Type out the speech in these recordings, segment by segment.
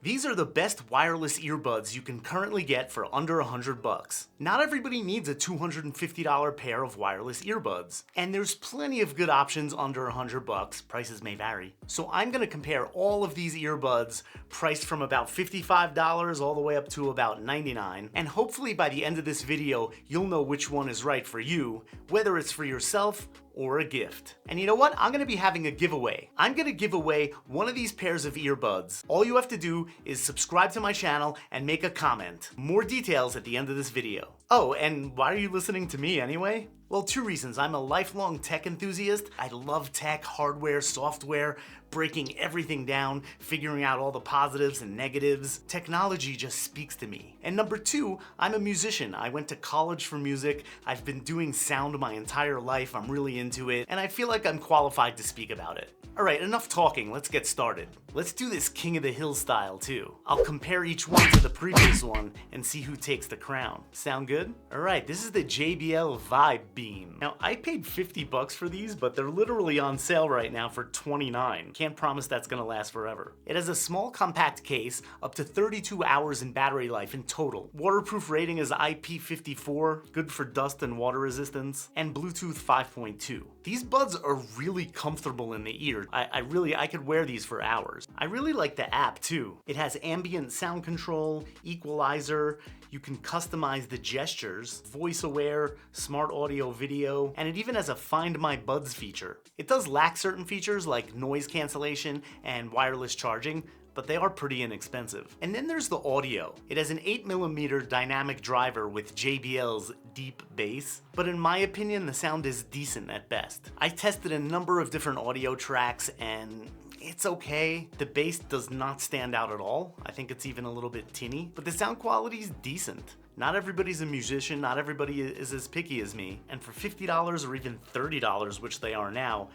These are the best wireless earbuds you can currently get for under $100. Not everybody needs a $250 pair of wireless earbuds, and there's plenty of good options under $100, prices may vary. So I'm gonna compare all of these earbuds priced from about $55 all the way up to about $99, and hopefully by the end of this video, you'll know which one is right for you, whether it's for yourself or a gift. And you know what? I'm gonna be having a giveaway. I'm gonna give away one of these pairs of earbuds. All you have to do is subscribe to my channel and make a comment. More details at the end of this video. Oh, and why are you listening to me anyway? Well, two reasons. I'm a lifelong tech enthusiast. I love tech, hardware, software, breaking everything down, figuring out all the positives and negatives. Technology just speaks to me. And number two, I'm a musician. I went to college for music. I've been doing sound my entire life. I'm really into it, and I feel like I'm qualified to speak about it. All right, enough talking, let's get started. Let's do this King of the Hill style too. I'll compare each one to the previous one and see who takes the crown. Sound good? All right, this is the JBL Vibe Beam. Now, I paid $50 for these, but they're literally on sale right now for $29. Can't promise that's gonna last forever. It has a small compact case, up to 32 hours in battery life in total. Waterproof rating is IP54, good for dust and water resistance, and Bluetooth 5.2. These buds are really comfortable in the ear. I could wear these for hours. I really like the app too. It has ambient sound control, equalizer, you can customize the gestures, voice aware, smart audio video, and it even has a Find My Buds feature. It does lack certain features like noise cancellation and wireless charging, but they are pretty inexpensive. And then there's the audio. It has an 8mm dynamic driver with JBL's deep bass, but in my opinion, the sound is decent at best. I tested a number of different audio tracks and it's okay. The bass does not stand out at all. I think it's even a little bit tinny, but the sound quality is decent. Not everybody's a musician, not everybody is as picky as me, and for $50 or even $30, which they are now,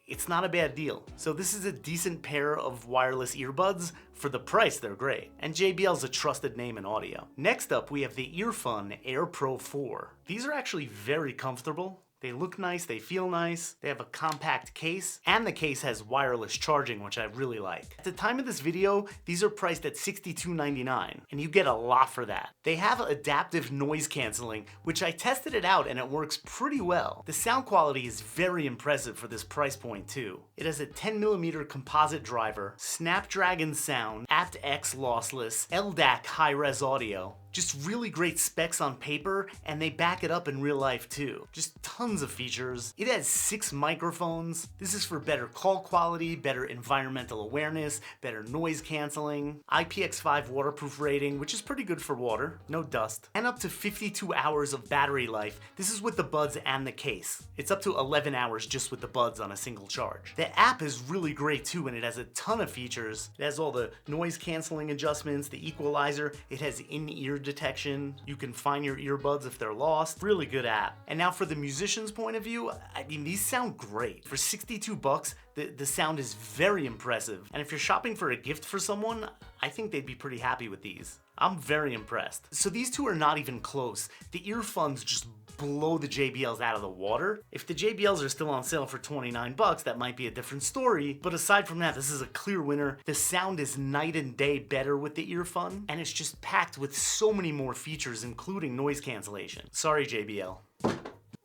it's not a bad deal. So this is a decent pair of wireless earbuds. For the price, they're great. And JBL's a trusted name in audio. Next up, we have the EarFun Air Pro 4. These are actually very comfortable. They look nice, they feel nice, they have a compact case, and the case has wireless charging, which I really like. At the time of this video, these are priced at $62.99, and you get a lot for that. They have adaptive noise canceling, which I tested it out and it works pretty well. The sound quality is very impressive for this price point too. It has a 10mm composite driver, Snapdragon sound, aptX lossless, LDAC high-res audio, just really great specs on paper, and they back it up in real life too. Just tons of features. It has 6 microphones. This is for better call quality, better environmental awareness, better noise canceling, IPX5 waterproof rating, which is pretty good for water, no dust, and up to 52 hours of battery life. This is with the buds and the case. It's up to 11 hours just with the buds on a single charge. The app is really great too, and it has a ton of features. It has all the noise canceling adjustments, the equalizer, it has in-ear detection, you can find your earbuds if they're lost. Really good app. And now for the musician's point of view, I mean, these sound great. For $62, the sound is very impressive. And if you're shopping for a gift for someone, I think they'd be pretty happy with these. I'm very impressed. So these two are not even close. The EarFuns just blow the JBLs out of the water. If the JBLs are still on sale for $29, that might be a different story. But aside from that, this is a clear winner. The sound is night and day better with the EarFun, and it's just packed with so many more features, including noise cancellation. Sorry, JBL.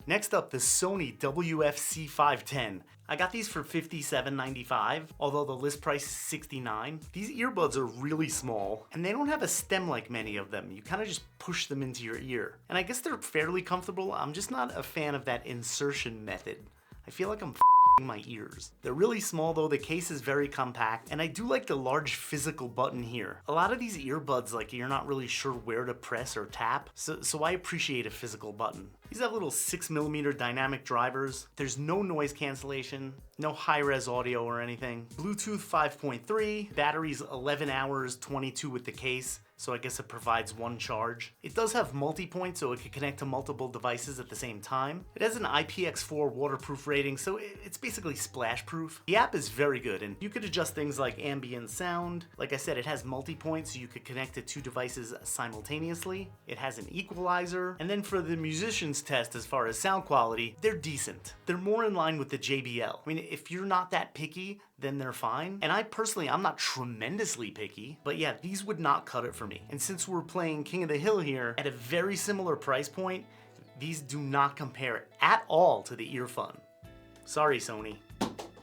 Next up, the Sony WF-C510. I got these for $57.95, although the list price is $69. These earbuds are really small, and they don't have a stem like many of them. You kind of just push them into your ear. And I guess they're fairly comfortable. I'm just not a fan of that insertion method. I feel like I'm my ears. They're really small though, the case is very compact, and I do like the large physical button here. A lot of these earbuds, like, you're not really sure where to press or tap, so I appreciate a physical button. These have little 6mm dynamic drivers. There's no noise cancellation, no high-res audio or anything. Bluetooth 5.3, battery's 11 hours, 22 with the case. So I guess it provides one charge. It does have multi-point, so it can connect to multiple devices at the same time. It has an IPX4 waterproof rating, so it's basically splash proof. The app is very good, and you could adjust things like ambient sound. Like I said, it has multi-point, so you could connect to 2 devices simultaneously. It has an equalizer. And then for the musician's test, as far as sound quality, they're decent. They're more in line with the JBL. I mean, if you're not that picky, then they're fine. And I'm not tremendously picky, but yeah, these would not cut it for me. And since we're playing King of the Hill here at a very similar price point, these do not compare at all to the EarFun. Sorry, Sony.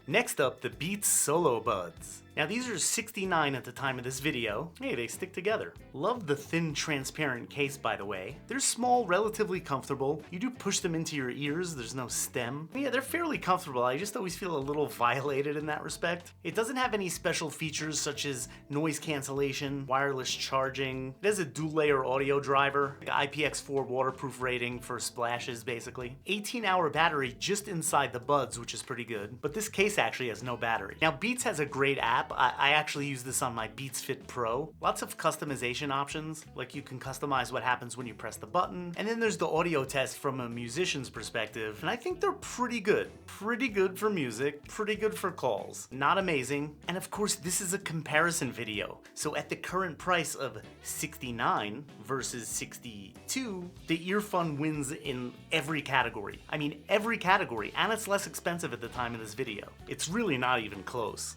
Next up, the Beats Solo Buds. Now these are $69 at the time of this video. Hey, they stick together. Love the thin, transparent case, by the way. They're small, relatively comfortable. You do push them into your ears, there's no stem. Yeah, they're fairly comfortable. I just always feel a little violated in that respect. It doesn't have any special features such as noise cancellation, wireless charging. It has a dual-layer audio driver, like IPX4 waterproof rating for splashes, basically. 18-hour battery just inside the buds, which is pretty good. But this case actually has no battery. Now, Beats has a great app. I actually use this on my Beats Fit Pro. Lots of customization options, like you can customize what happens when you press the button. And then there's the audio test from a musician's perspective, and I think they're pretty good. Pretty good for music, pretty good for calls. Not amazing. And of course, this is a comparison video. So at the current price of $69 versus $62, the EarFun wins in every category. I mean, every category, and it's less expensive at the time of this video. It's really not even close.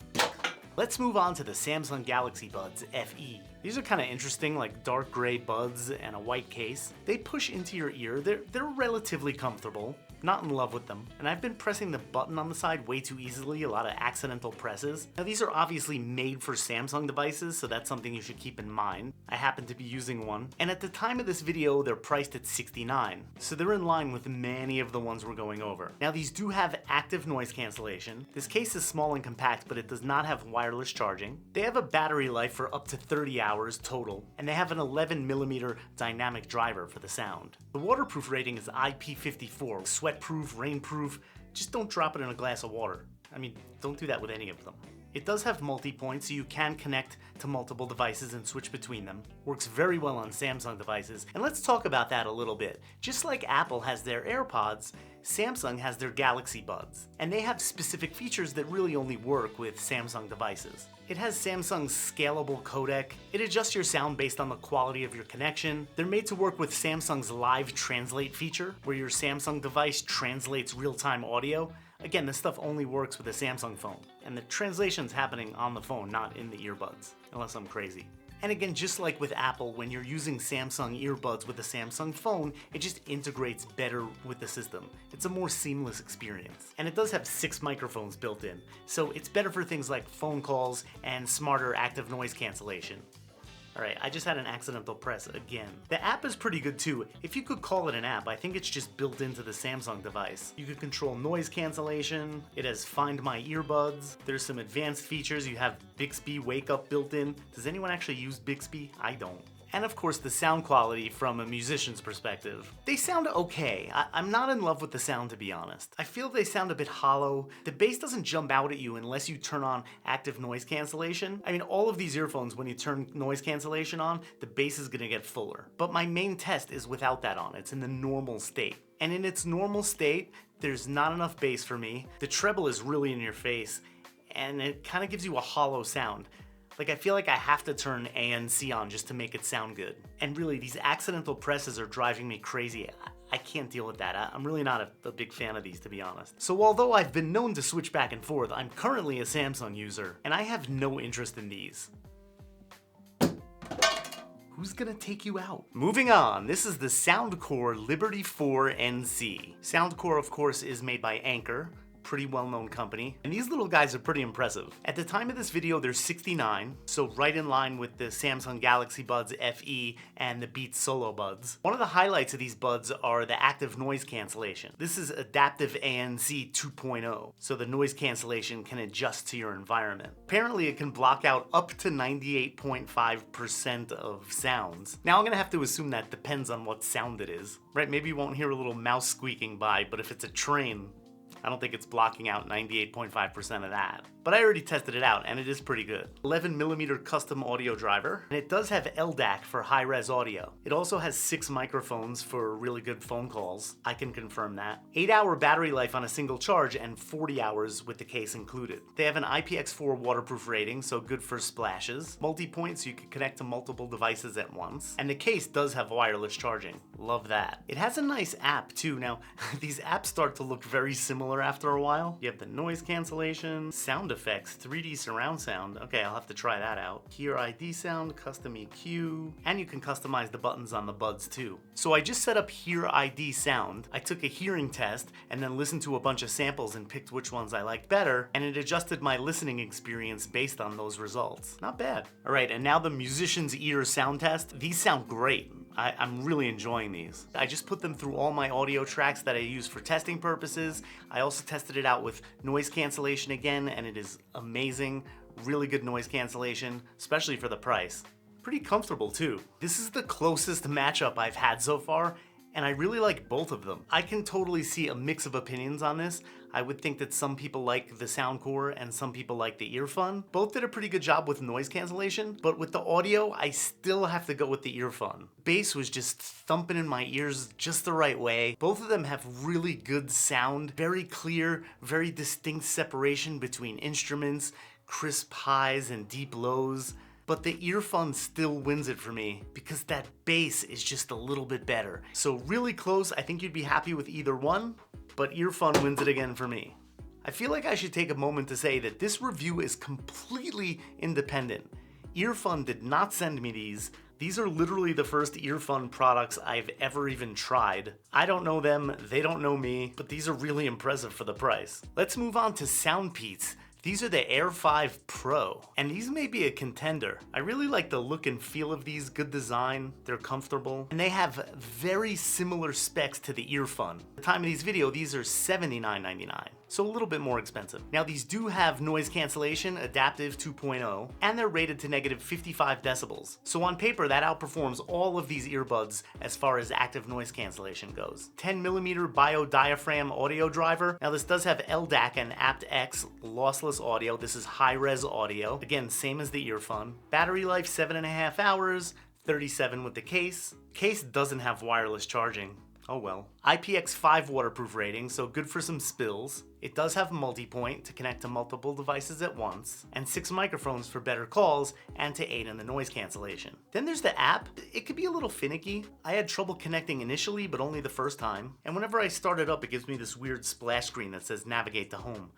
Let's move on to the Samsung Galaxy Buds FE. These are kind of interesting, like dark gray buds and a white case. They push into your ear. They're relatively comfortable. Not in love with them. And I've been pressing the button on the side way too easily, a lot of accidental presses. Now these are obviously made for Samsung devices, so that's something you should keep in mind. I happen to be using one. And at the time of this video, they're priced at $69. So they're in line with many of the ones we're going over. Now these do have active noise cancellation. This case is small and compact, but it does not have wireless charging. They have a battery life for up to 30 hours total, and they have an 11mm dynamic driver for the sound. The waterproof rating is IP54, sweatproof, rainproof. Just don't drop it in a glass of water. I mean, don't do that with any of them. It does have multi-point, so you can connect to multiple devices and switch between them. Works very well on Samsung devices, and let's talk about that a little bit. Just like Apple has their AirPods, Samsung has their Galaxy Buds, and they have specific features that really only work with Samsung devices. It has Samsung's scalable codec. It adjusts your sound based on the quality of your connection. They're made to work with Samsung's Live Translate feature, where your Samsung device translates real-time audio. Again, this stuff only works with a Samsung phone, and the translation's happening on the phone, not in the earbuds, unless I'm crazy. And again, just like with Apple, when you're using Samsung earbuds with a Samsung phone, it just integrates better with the system. It's a more seamless experience. And it does have 6 microphones built in, so it's better for things like phone calls and smarter active noise cancellation. Alright, I just had an accidental press again. The app is pretty good too. If you could call it an app, I think it's just built into the Samsung device. You can control noise cancellation, it has Find My Earbuds, there's some advanced features, you have Bixby Wake Up built in. Does anyone actually use Bixby? I don't. And of course the sound quality from a musician's perspective. They sound okay. I'm not in love with the sound, to be honest. I feel they sound a bit hollow. The bass doesn't jump out at you unless you turn on active noise cancellation. I mean, all of these earphones, when you turn noise cancellation on, the bass is gonna get fuller. But my main test is without that on. It's in the normal state. And in its normal state, there's not enough bass for me. The treble is really in your face, and it kind of gives you a hollow sound. Like, I feel like I have to turn ANC on just to make it sound good. And really, these accidental presses are driving me crazy. I can't deal with that. I'm really not a big fan of these, to be honest. So although I've been known to switch back and forth, I'm currently a Samsung user, and I have no interest in these. Who's gonna take you out? Moving on, this is the Soundcore Liberty 4 NC. Soundcore, of course, is made by Anker. Pretty well-known company, and these little guys are pretty impressive. At the time of this video, they're $69, so right in line with the Samsung Galaxy Buds FE and the Beats Solo Buds. One of the highlights of these buds are the active noise cancellation. This is adaptive ANC 2.0, so the noise cancellation can adjust to your environment. Apparently, it can block out up to 98.5% of sounds. Now, I'm gonna have to assume that depends on what sound it is, right? Maybe you won't hear a little mouse squeaking by, but if it's a train, I don't think it's blocking out 98.5% of that. But I already tested it out, and it is pretty good. 11mm custom audio driver, and it does have LDAC for high-res audio. It also has 6 microphones for really good phone calls. I can confirm that. 8-hour battery life on a single charge, and 40 hours with the case included. They have an IPX4 waterproof rating, so good for splashes. Multi-point, so you can connect to multiple devices at once. And the case does have wireless charging. Love that. It has a nice app, too. Now, these apps start to look very similar after a while. You have the noise cancellation, sound sound effects, 3D surround sound. Okay, I'll have to try that out. Hear ID sound, custom EQ, and you can customize the buttons on the buds too. So I just set up Hear ID sound. I took a hearing test and then listened to a bunch of samples and picked which ones I liked better, and it adjusted my listening experience based on those results. Not bad. All right, and now the musician's ear sound test. These sound great. I'm really enjoying these. I just put them through all my audio tracks that I use for testing purposes. I also tested it out with noise cancellation again, and it is amazing. Really good noise cancellation, especially for the price. Pretty comfortable too. This is the closest matchup I've had so far, and I really like both of them. I can totally see a mix of opinions on this. I would think that some people like the Soundcore and some people like the EarFun. Both did a pretty good job with noise cancellation, but with the audio, I still have to go with the EarFun. Bass was just thumping in my ears just the right way. Both of them have really good sound, very clear, very distinct separation between instruments, crisp highs and deep lows. But the EarFun still wins it for me because that bass is just a little bit better. So really close. I think you'd be happy with either one, but EarFun wins it again for me. I feel like I should take a moment to say that this review is completely independent. EarFun did not send me these. These are literally the first EarFun products I've ever even tried. I don't know them, they don't know me, but these are really impressive for the price. Let's move on to SoundPEATS. These are the Air5 Pro, and these may be a contender. I really like the look and feel of these, good design, they're comfortable, and they have very similar specs to the EarFun. At the time of these video, these are $79.99, so a little bit more expensive. Now these do have noise cancellation, adaptive 2.0, and they're rated to negative 55 decibels. So on paper, that outperforms all of these earbuds as far as active noise cancellation goes. 10mm biodiaphragm audio driver. Now this does have LDAC and aptX lossless audio. This is high-res audio. Again, same as the EarFun. Battery life 7.5 hours, 37 with the case. Case doesn't have wireless charging. Oh well. IPX5 waterproof rating, so good for some spills. It does have multi-point to connect to multiple devices at once, and 6 microphones for better calls and to aid in the noise cancellation. Then there's the app. It could be a little finicky. I had trouble connecting initially, but only the first time. And whenever I start it up, it gives me this weird splash screen that says navigate to home.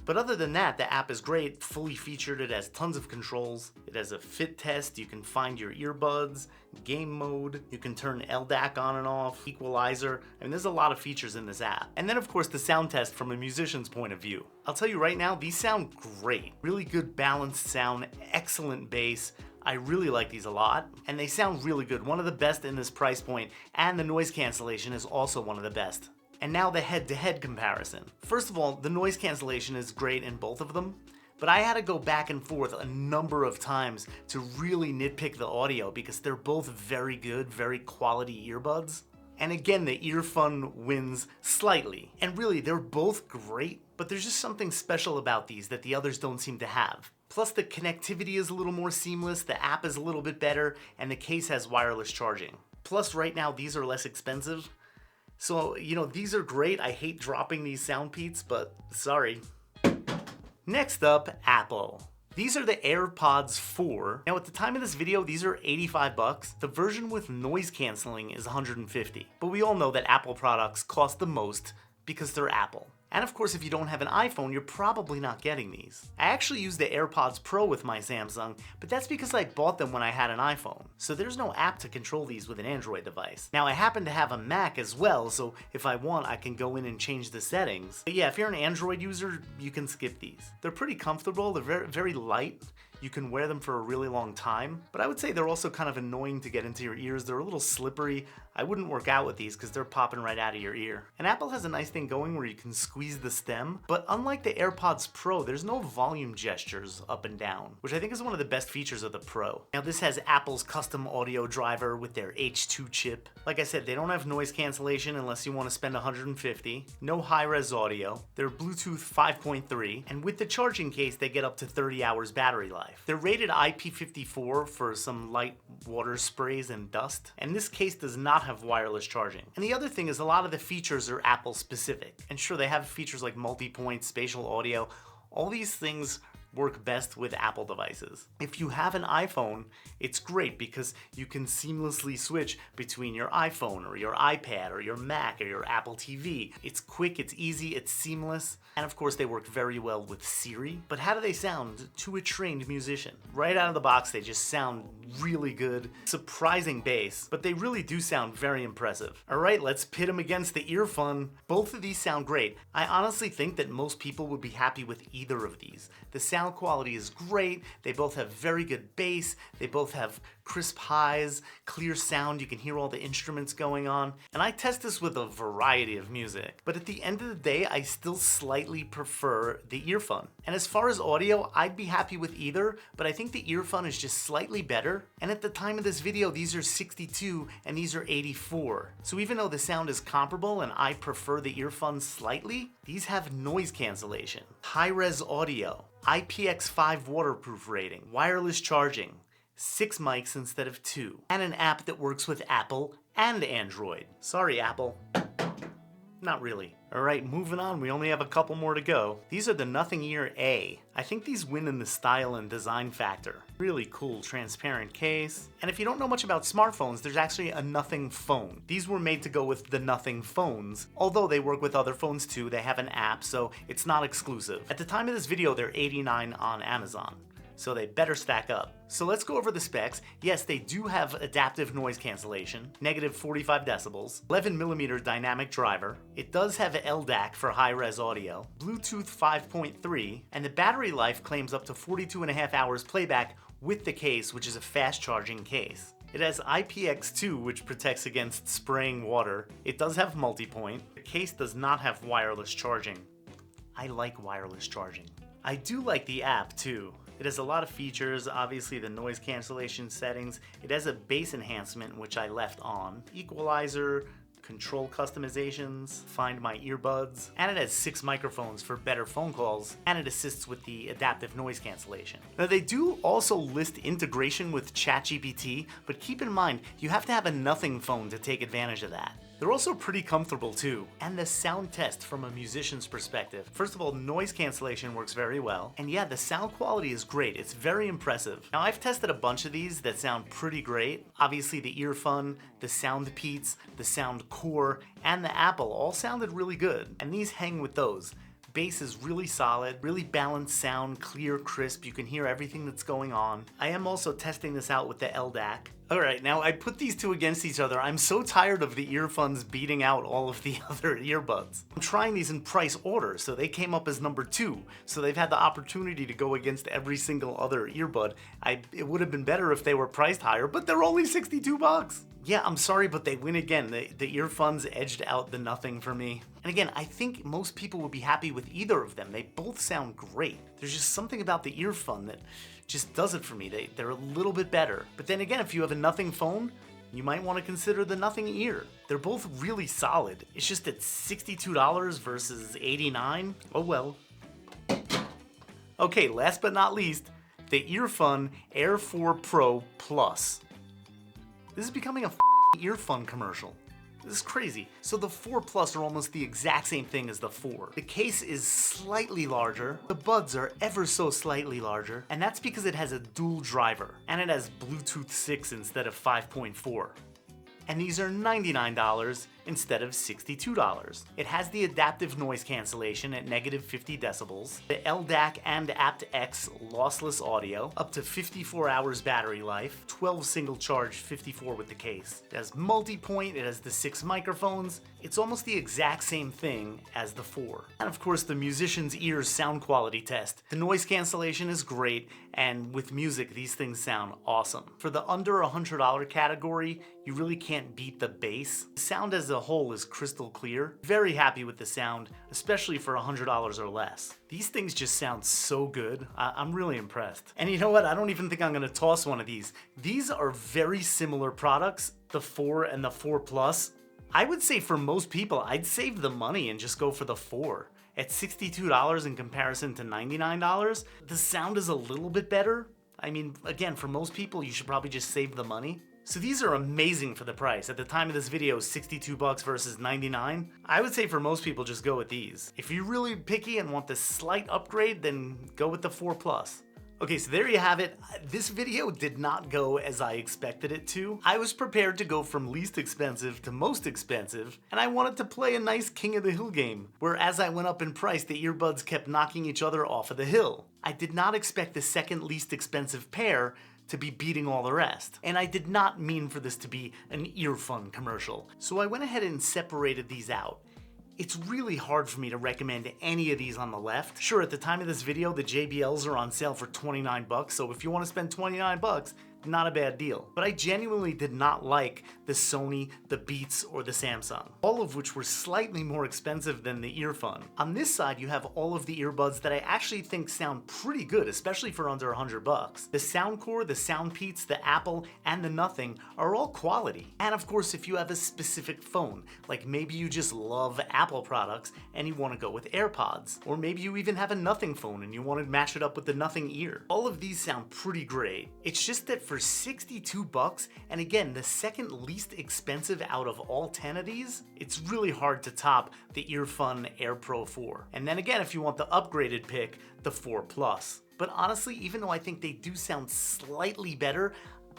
But other than that, the app is great, fully featured. It has tons of controls. It has a fit test. You can find your earbuds, game mode. You can turn LDAC on and off, equalizer. I mean, there's a lot of features in this app. And then of course the sound test from a musician's point of view. I'll tell you right now, these sound great. Really good balanced sound, excellent bass. I really like these a lot, and they sound really good. One of the best in this price point, and the noise cancellation is also one of the best. And now the head-to-head comparison. First of all, the noise cancellation is great in both of them, but I had to go back and forth a number of times to really nitpick the audio because they're both very good, very quality earbuds. And again, the EarFun wins slightly. And really, they're both great, but there's just something special about these that the others don't seem to have. Plus the connectivity is a little more seamless, the app is a little bit better, and the case has wireless charging. Plus right now, these are less expensive. So, you know, these are great. I hate dropping these SoundPEATS, but sorry. Next up, Apple. These are the AirPods 4. Now at the time of this video, these are 85 bucks. The version with noise canceling is 150. But we all know that Apple products cost the most because they're Apple. And of course, if you don't have an iPhone, you're probably not getting these. I actually use the AirPods Pro with my Samsung, but that's because I bought them when I had an iPhone. So there's no app to control these with an Android device. Now I happen to have a Mac as well, so if I want, I can go in and change the settings. But yeah, if you're an Android user, you can skip these. They're pretty comfortable, they're very, very light. You can wear them for a really long time, but I would say they're also kind of annoying to get into your ears. They're a little slippery. I wouldn't work out with these because they're popping right out of your ear. And Apple has a nice thing going where you can squeeze the stem, but unlike the AirPods Pro, there's no volume gestures up and down, which I think is one of the best features of the Pro. Now this has Apple's custom audio driver with their H2 chip. Like I said, they don't have noise cancellation unless you want to spend $150. No high-res audio. They're Bluetooth 5.3, and with the charging case, they get up to 30 hours battery life. They're rated IP54 for some light water sprays and dust, and this case does not have wireless charging. And the other thing is a lot of the features are Apple specific. And sure, they have features like multi-point, spatial audio. All these things work best with Apple devices. If you have an iPhone, it's great because you can seamlessly switch between your iPhone or your iPad or your Mac or your Apple TV. It's quick, it's easy, it's seamless, and of course they work very well with Siri. But how do they sound to a trained musician? Right out of the box, they just sound really good. Surprising bass, but they really do sound very impressive. All right, let's pit them against the EarFun. Both of these sound great. I honestly think that most people would be happy with either of these. The sound quality is great. They both have very good bass. They both have crisp highs, clear sound. You can hear all the instruments going on. And I test this with a variety of music. But at the end of the day, I still slightly prefer the EarFun. And as far as audio, I'd be happy with either, but I think the EarFun is just slightly better. And at the time of this video, these are 62 and these are 84. So even though the sound is comparable and I prefer the EarFun slightly, these have noise cancellation, high-res audio, IPX5 waterproof rating, wireless charging, 6 mics instead of 2, and an app that works with Apple and Android. Sorry, Apple. Not really. Alright, moving on, we only have a couple more to go. These are the Nothing Ear A. I think these win in the style and design factor. Really cool, transparent case. And if you don't know much about smartphones, there's actually a Nothing phone. These were made to go with the Nothing phones, although they work with other phones too. They have an app, so it's not exclusive. At the time of this video, they're $89 on Amazon, so they better stack up. So let's go over the specs. Yes, they do have adaptive noise cancellation, negative 45 decibels, 11mm dynamic driver. It does have LDAC for high-res audio, Bluetooth 5.3, and the battery life claims up to 42.5 hours playback with the case, which is a fast-charging case. It has IPX2, which protects against spraying water. It does have multi-point. The case does not have wireless charging. I like wireless charging. I do like the app too. It has a lot of features, obviously the noise cancellation settings. It has a bass enhancement, which I left on, equalizer, control customizations, find my earbuds, and it has 6 microphones for better phone calls, and it assists with the adaptive noise cancellation. Now they do also list integration with ChatGPT, but keep in mind, you have to have a Nothing phone to take advantage of that. They're also pretty comfortable too. And the sound test from a musician's perspective. First of all, noise cancellation works very well. And yeah, the sound quality is great. It's very impressive. Now I've tested a bunch of these that sound pretty great. Obviously the EarFun, the SoundPEATS, the Soundcore, and the Apple all sounded really good. And these hang with those. Bass is really solid, really balanced sound, clear, crisp. You can hear everything that's going on. I am also testing this out with the LDAC. Alright, now I put these two against each other. I'm so tired of the EarFuns beating out all of the other earbuds. I'm trying these in price order, so they came up as number 2. So they've had the opportunity to go against every single other earbud. It would have been better if they were priced higher, but they're only 62 bucks. Yeah, I'm sorry, but they win again. The EarFuns edged out the Nothing for me. And again, I think most people would be happy with either of them. They both sound great. There's just something about the EarFun that just does it for me. They're a little bit better. But then again, if you have a Nothing phone, you might want to consider the Nothing Ear. They're both really solid. It's just at $62 versus $89. Oh well. Okay, last but not least, the EarFun Air 4 Pro Plus. This is becoming a EarFun commercial. This is crazy. So the 4 Plus are almost the exact same thing as the 4. The case is slightly larger, the buds are ever so slightly larger, and that's because it has a dual driver, and it has Bluetooth 6 instead of 5.4. And these are $99 instead of $62. It has the adaptive noise cancellation at negative 50 decibels, the LDAC and aptX lossless audio, up to 54 hours battery life, 12 single charge, 54 with the case. It has multi-point, it has the 6 microphones. It's almost the exact same thing as the 4. And of course the musician's ears sound quality test. The noise cancellation is great, and with music these things sound awesome. For the under $100 category, you really can't beat the bass. The sound as a whole is crystal clear. Very happy with the sound, especially for $100 or less. These things just sound so good. I'm really impressed. And you know what? I don't even think I'm gonna toss one of these. These are very similar products, the 4 and the 4 Plus. I would say for most people, I'd save the money and just go for the 4. At $62 in comparison to $99, the sound is a little bit better. I mean, again, for most people, you should probably just save the money. So these are amazing for the price. At the time of this video, 62 bucks versus 99. I would say for most people, just go with these. If you're really picky and want the slight upgrade, then go with the 4 Plus. Okay, so there you have it. This video did not go as I expected it to. I was prepared to go from least expensive to most expensive, and I wanted to play a nice King of the Hill game, where as I went up in price, the earbuds kept knocking each other off of the hill. I did not expect the second least expensive pair to be beating all the rest. And I did not mean for this to be an EarFun commercial. So I went ahead and separated these out. It's really hard for me to recommend any of these on the left. Sure, at the time of this video, the JBLs are on sale for 29 bucks, so if you want to spend 29 bucks, not a bad deal. But I genuinely did not like the Sony, the Beats, or the Samsung, all of which were slightly more expensive than the EarFun. On this side, you have all of the earbuds that I actually think sound pretty good, especially for under 100 bucks. The Soundcore, the SoundPEATS, the Apple, and the Nothing are all quality. And of course, if you have a specific phone, like maybe you just love Apple products and you want to go with AirPods, or maybe you even have a Nothing phone and you want to match it up with the Nothing ear. All of these sound pretty great. It's just that for 62 bucks, and again, the second least expensive out of all 10 of these, it's really hard to top the EarFun Air Pro 4. And then again, if you want the upgraded pick, the 4 Plus. But honestly, even though I think they do sound slightly better,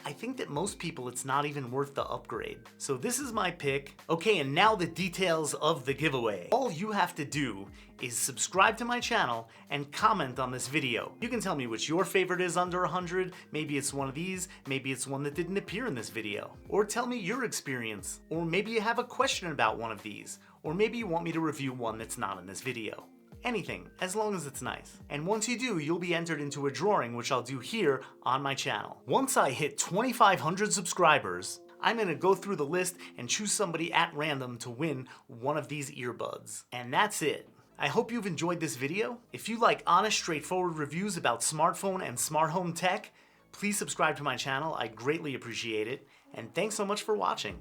I think that most people it's not even worth the upgrade. So this is my pick. Okay, and now the details of the giveaway. All you have to do is subscribe to my channel and comment on this video. You can tell me which your favorite is under 100, maybe it's one of these, maybe it's one that didn't appear in this video. Or tell me your experience, or maybe you have a question about one of these, or maybe you want me to review one that's not in this video. Anything, as long as it's nice. And once you do, you'll be entered into a drawing, which I'll do here on my channel. Once I hit 2,500 subscribers, I'm gonna go through the list and choose somebody at random to win one of these earbuds. And that's it. I hope you've enjoyed this video. If you like honest, straightforward reviews about smartphone and smart home tech, please subscribe to my channel. I greatly appreciate it. And thanks so much for watching.